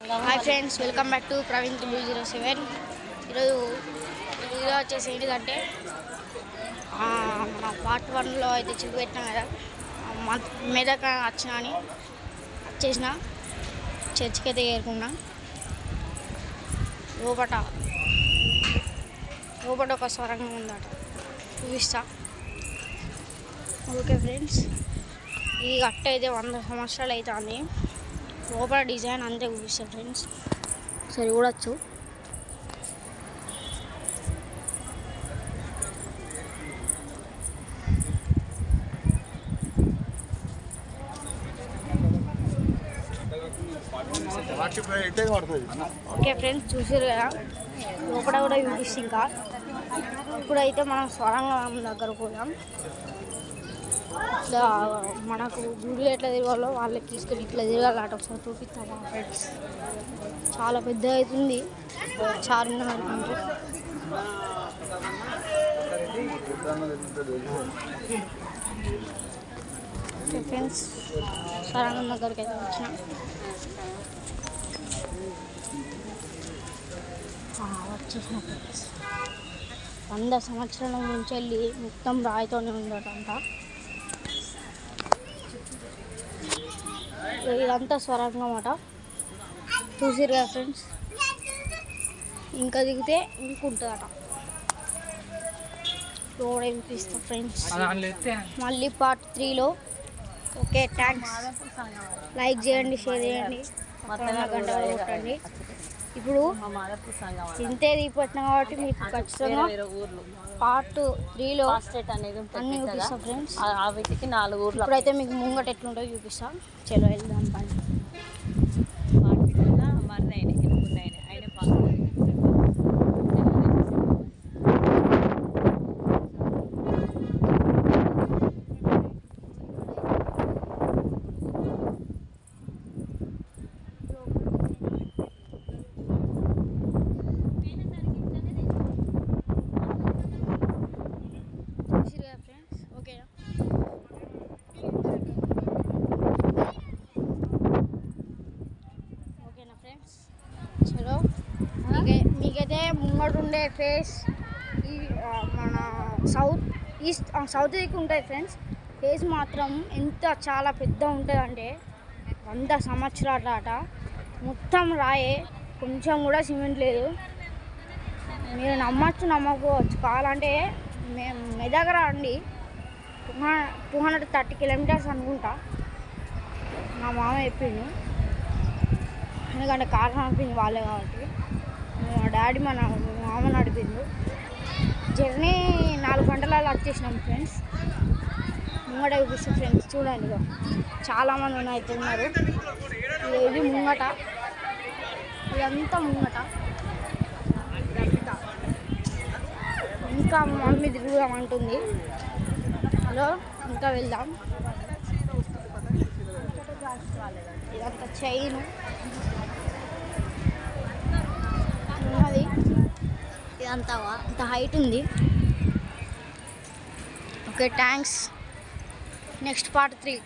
Hi friends, welcome back to Praveen 207. ఈరోజు video వచ్చేసి ఏంటిదంటే మన పార్ట్ 1లో అయితే చూపెట్టినాం కదా, మెదక్ వచ్చిన అని వచ్చేసిన చర్చికి అయితే చేరుకున్నా. లోపల ఒక స్వరంగం ఉందట, చూపిస్తా. ఓకే ఫ్రెండ్స్, ఈ గట్ట అయితే 100 సంవత్సరాలు అవుతుంది. లోపల డిజైన్ అంతే చూపిస్తాను ఫ్రెండ్స్, సరే చూడొచ్చు. ఓకే ఫ్రెండ్స్, చూసారు కదా, లోపల కూడా చూపిస్తుంది. ఇంకా ఇప్పుడైతే మనం స్వరంగం దగ్గర పోయాం. ఇట్లా మనకు గుడిలో ఎట్లా తిరగాలో వాళ్ళకి తీసుకెళ్ళి ఇట్లా తిరగాలట. ఒకసారి చూపిస్తామా ఫ్రెండ్స్? చాలా పెద్ద అవుతుంది చార్మినార్ అంటే. ఫ్రెండ్స్, స్వరంగం దగ్గరికి అయితే వచ్చినాం. వచ్చేసిన ఫ్రెండ్స్, 100 సంవత్సరాల నుంచి వెళ్ళి మొత్తం రాయితోనే ఉందటంట. ఇదంతా స్వరంగం అట, చూసిరు కదా ఫ్రెండ్స్. ఇంకా దిగితే ఇంకుంటుందట. రోడ్ చూపిస్తా ఫ్రెండ్స్, మళ్ళీ పార్ట్ 3లో. Okay, thanks. లైక్ చేయండి, షేర్ చేయండి, గంట కొట్టండి. ఇప్పుడు ఇంతే దీపట్నం కాబట్టి మీకు ఖచ్చితంగా పార్ట్ 3లో అన్నీ చూపిస్తాం ఫ్రెండ్స్. ఇప్పుడైతే మీకు ముంగట ఎట్లుంటుందో చూపిస్తా. చలో వెళ్దాం పని. ఓకేనా ఫ్రెండ్స్? చలో, మీకైతే ముంగడు ఉండే ఫేస్ ఈ మన సౌత్ దిక్కు ఉంటుంది ఫ్రెండ్స్. ఫేస్ మాత్రం చాలా పెద్ద ఉంటుంది అంటే 100 సంవత్సరాల ఆట. మొత్తం రాయే, కొంచెం కూడా సిమెంట్ లేదు. మీరు నమ్మచ్చు నమ్మకపోవచ్చు. కావాలంటే మేము మెదక్ రండి, 230 కిలోమీటర్స్ అనుకుంటా. మా మామ చెప్పిండు, ఎందుకంటే కారు నడిపింది వాళ్ళే కాబట్టి. మా డాడీ మా మామ నడిపిండు. జర్నీ 4 గంటలలో వచ్చేసినాం ఫ్రెండ్స్. ముంగట చూపిస్తాం ఫ్రెండ్స్, చూడండి. చాలామంది అయితే ఉన్నారు. ఇది ముంగట, ఇదంతా ముంగట. ఇంకా మమ్మీ తిరుగుదామంటుంది. హలో, ఇంకా వెళ్దాం. ఇదంతా చైన్ ఉన్నది, ఇదంతా ఇంత హైట్ ఉంది. Okay, thanks. Next part 3.